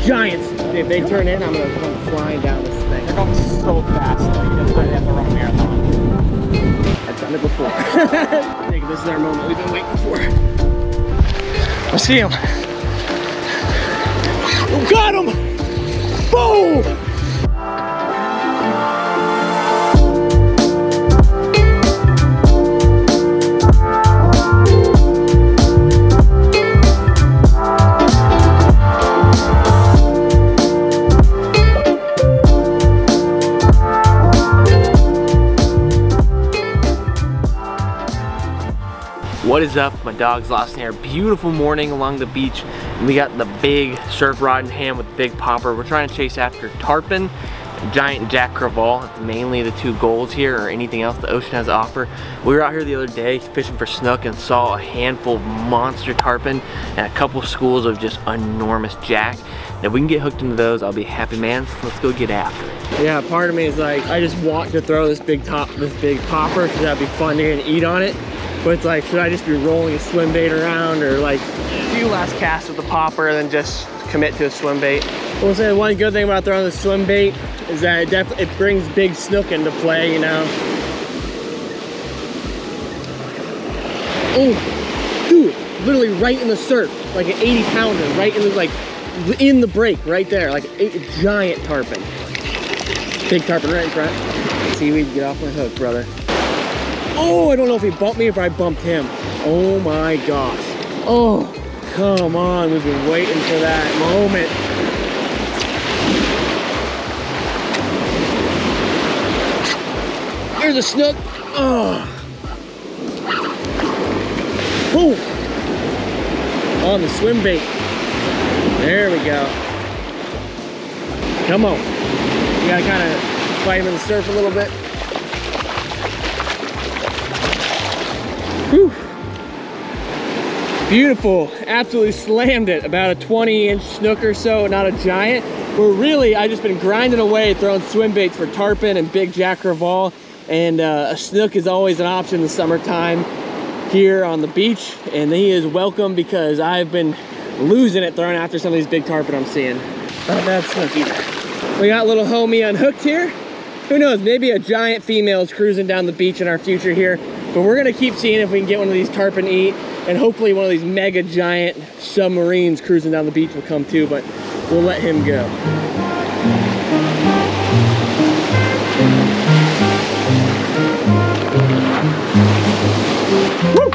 giants. If they turn in, I'm gonna come flying down this thing. They're going so fast, like that's why they have to run a marathon. I've done it before. I think this is our moment we've been waiting for. I see him. Oh, got him! Boom! What is up? My dog's lost in here. Beautiful morning along the beach. And we got the big surf rod in hand with the big popper. We're trying to chase after tarpon, giant jack crevalle. It's mainly the two goals here, or anything else the ocean has to offer. We were out here the other day fishing for snook and saw a handful of monster tarpon and a couple schools of just enormous jack. And if we can get hooked into those, I'll be a happy man. So let's go get after it. Yeah, part of me is like, I just want to throw this big popper because that'd be fun to get and eat on it. But it's like, should I just be rolling a swim bait around, or like a few last casts with the popper and then just commit to a swim bait? I will say one good thing about throwing the swim bait is that it brings big snook into play, you know. Oh, dude, literally right in the surf, like an 80 pounder, right in the, like, in the break, right there, like a giant tarpon. Big tarpon right in front. Seaweed, get off my hook, brother. Oh, I don't know if he bumped me or if I bumped him. Oh my gosh. Oh, come on. We've been waiting for that moment. Here's a snook. Oh. Oh. On the swim bait. There we go. Come on. You gotta kind of fight him in the surf a little bit. Whew. Beautiful, absolutely slammed it. About a 20-inch snook or so, not a giant. We're really, I've just been grinding away, throwing swim baits for tarpon and big jack crevalle, and a snook is always an option in the summertime here on the beach, and he is welcome because I've been losing it throwing after some of these big tarpon I'm seeing. Not bad snook either. We got little homie unhooked here. Who knows, maybe a giant female is cruising down the beach in our future here. But we're gonna keep seeing if we can get one of these tarpon eat, and hopefully one of these mega giant submarines cruising down the beach will come too, but we'll let him go. Woo!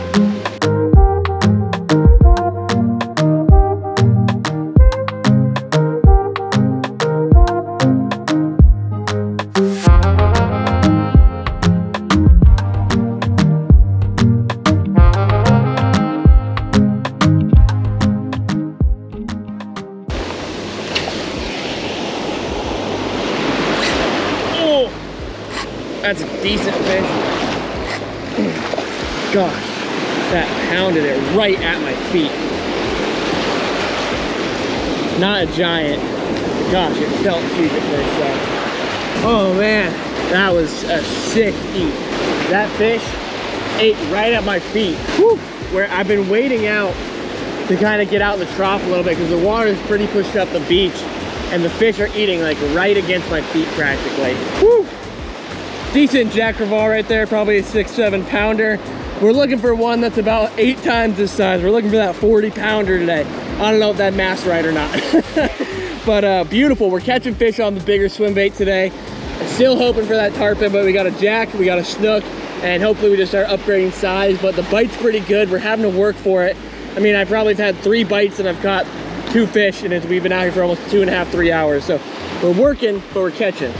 That's a decent fish. Gosh, that pounded it right at my feet. Not a giant. Gosh, it felt huge at first though. Oh man, that was a sick eat. That fish ate right at my feet. Whew. Where I've been waiting out to kind of get out in the trough a little bit because the water is pretty pushed up the beach and the fish are eating like right against my feet practically. Whew. Decent jack crevalle right there, probably a 6-7 pounder. We're looking for one that's about 8 times this size. We're looking for that 40 pounder today. I don't know if that math's right or not. But beautiful, we're catching fish on the bigger swim bait today. Still hoping for that tarpon, but we got a jack, we got a snook, and hopefully we just start upgrading size, but the bite's pretty good. We're having to work for it. I mean, I probably have had 3 bites and I've caught 2 fish, and we've been out here for almost 2.5, 3 hours. So we're working, but we're catching.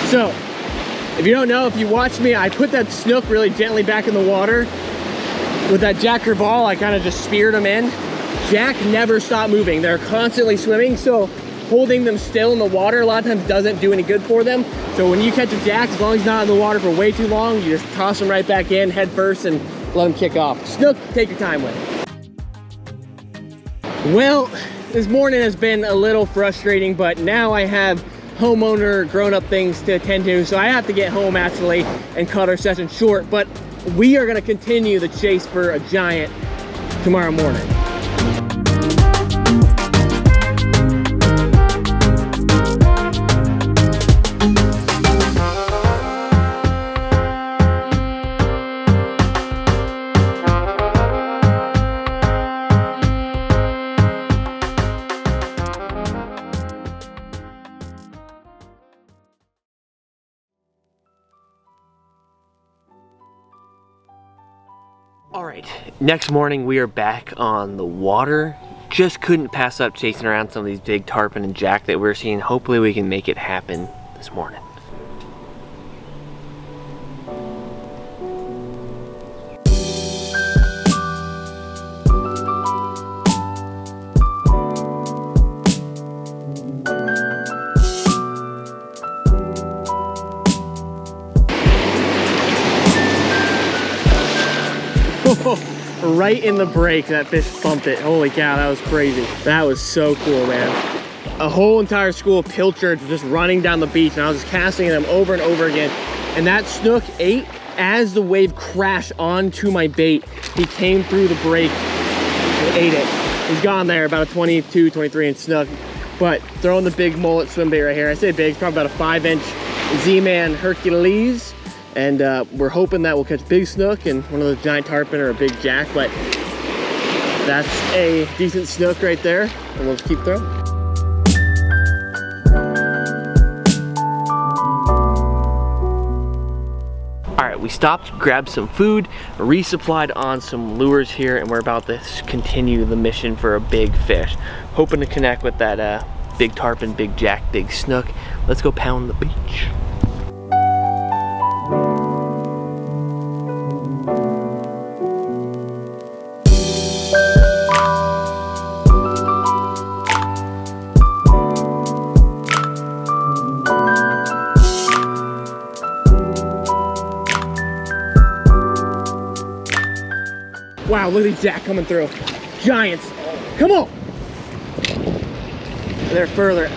So, if you don't know, if you watch me, I put that snook really gently back in the water. With that jack crevalle, I kind of just speared them in. Jack never stop moving. They're constantly swimming, so holding them still in the water a lot of times doesn't do any good for them. So when you catch a jack, as long as he's not in the water for way too long, you just toss him right back in, head first, and let him kick off. Snook, take your time with it. Well, this morning has been a little frustrating, but now I have homeowner grown-up things to attend to, so I have to get home actually and cut our session short, but we are going to continue the chase for a giant tomorrow morning. All right, next morning we are back on the water. Just couldn't pass up chasing around some of these big tarpon and jack that we're seeing. Hopefully we can make it happen this morning. Right in the break, that fish thumped it. Holy cow, that was crazy. That was so cool, man. A whole entire school of pilchards just running down the beach, and I was just casting them over and over again. And that snook ate as the wave crashed onto my bait. He came through the break and ate it. He's gone there, about a 22, 23 inch snook. But throwing the big mullet swim bait right here. I say big, it's probably about a 5-inch Z-Man Hercules. And we're hoping that we'll catch big snook and one of those giant tarpon or a big jack, but that's a decent snook right there, and we'll keep throwing. All right, we stopped, grabbed some food, resupplied on some lures here, and we're about to continue the mission for a big fish. Hoping to connect with that big tarpon, big jack, big snook. Let's go pound the beach. Wow, look at these jack coming through. Giants. Come on. They're further.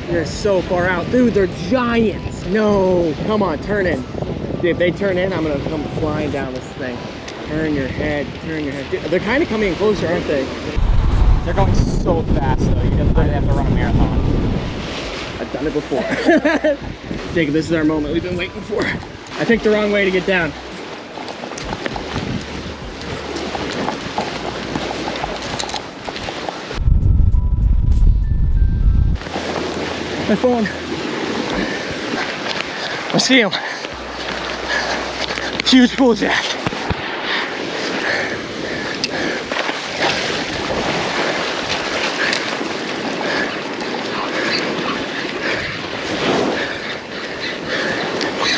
They're so far out. Dude, they're giants. No, come on, turn in. Dude, if they turn in, I'm gonna come flying down this thing. Turn your head, turn your head. Dude, they're kind of coming in closer, aren't they? They're going so fast though, you just might have to run a marathon. I've done it before. Jacob, this is our moment we've been waiting for. I picked the wrong way to get down. My phone. I see him. Huge bull jack.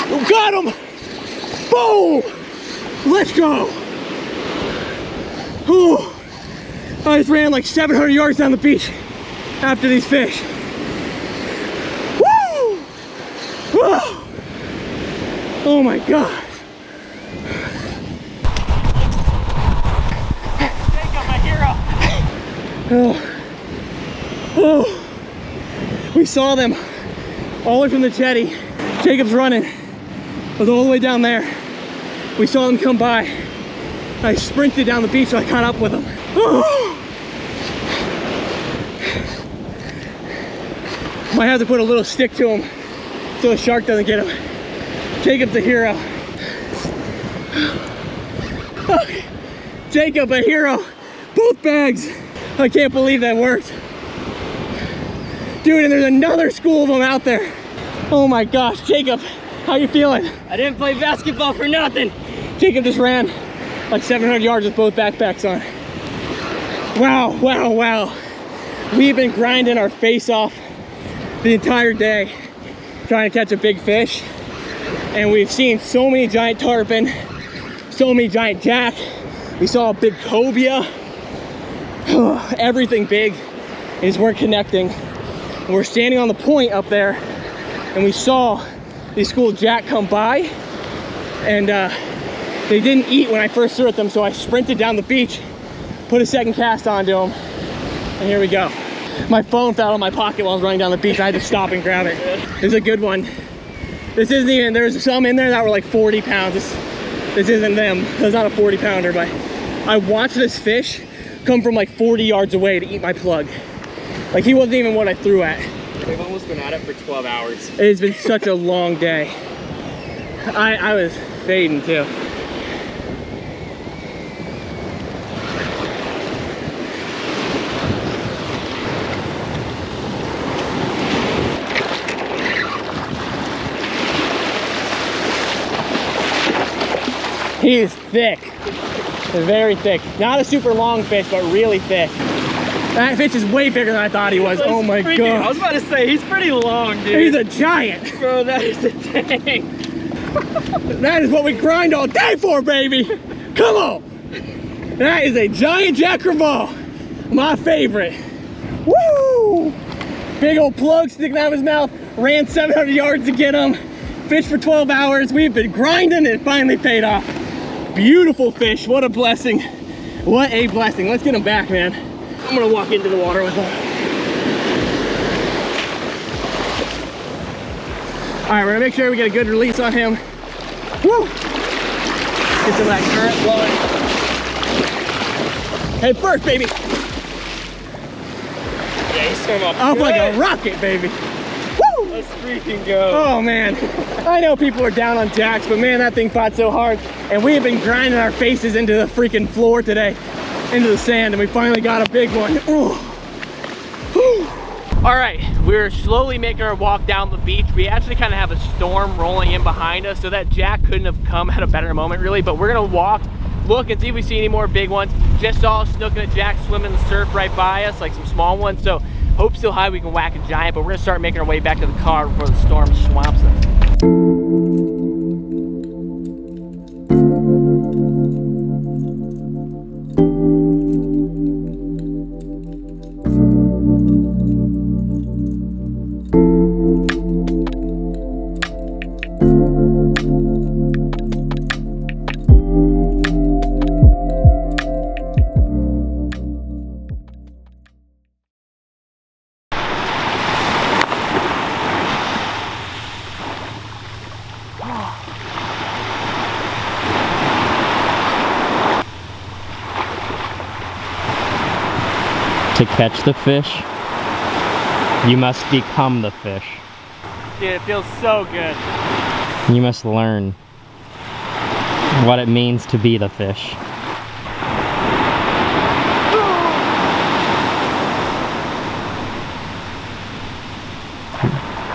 Oh, got him! Boom! Let's go! Ooh. I just ran like 700 yards down the beach after these fish. Oh my God. Jacob, my hero. Oh. We saw them all the way from the jetty. Jacob's running. I was all the way down there. We saw them come by. I sprinted down the beach so I caught up with them. Oh. Might have to put a little stick to him so the shark doesn't get him. Jacob's the hero. Jacob, a hero. Both bags. I can't believe that worked. Dude, and there's another school of them out there. Oh my gosh, Jacob, how you feeling? I didn't play basketball for nothing. Jacob just ran like 700 yards with both backpacks on. Wow, wow, wow. We've been grinding our face off the entire day trying to catch a big fish. And we've seen so many giant tarpon, so many giant jack. We saw a big cobia. Everything big is we're connecting. And we're standing on the point up there, and we saw these school jack come by, and they didn't eat when I first threw at them, so I sprinted down the beach, put a second cast onto them, and here we go. My phone fell out of my pocket while I was running down the beach. I had to stop and grab it. It's a good one. This isn't even, there's some in there that were like 40 pounds. This isn't them. That's not a 40 pounder, but I watched this fish come from like 40 yards away to eat my plug. Like he wasn't even what I threw at. We've almost been at it for 12 hours. It's been such a long day. I was fading too. He is thick. Very thick. Not a super long fish, but really thick. That fish is way bigger than I thought he was. Oh my god. I was about to say, he's pretty long, dude. He's a giant. Bro, that is a tank. That is what we grind all day for, baby. Come on. That is a giant Jack Crevalle. My favorite. Woo! Big old plug sticking out of his mouth. Ran 700 yards to get him. Fished for 12 hours. We've been grinding and it finally paid off. Beautiful fish. What a blessing. What a blessing. Let's get him back, man. I'm gonna walk into the water with him. All right, we're gonna make sure we get a good release on him. Woo! Get some of that current blowing. Head first, baby. Yeah, he's swimming up. Off like a rocket, baby. Woo! Let's freaking go. Oh man, I know people are down on jacks, but man, that thing fought so hard. And we have been grinding our faces into the freaking floor today, into the sand, and we finally got a big one. All right, we're slowly making our walk down the beach. We actually kind of have a storm rolling in behind us, so that jack couldn't have come at a better moment really, but we're gonna walk, look and see if we see any more big ones. Just saw a snook and a jack swim in the surf right by us, like some small ones, so hope so high we can whack a giant, but we're gonna start making our way back to the car before the storm swamps us. To catch the fish, you must become the fish. Dude, it feels so good. You must learn what it means to be the fish.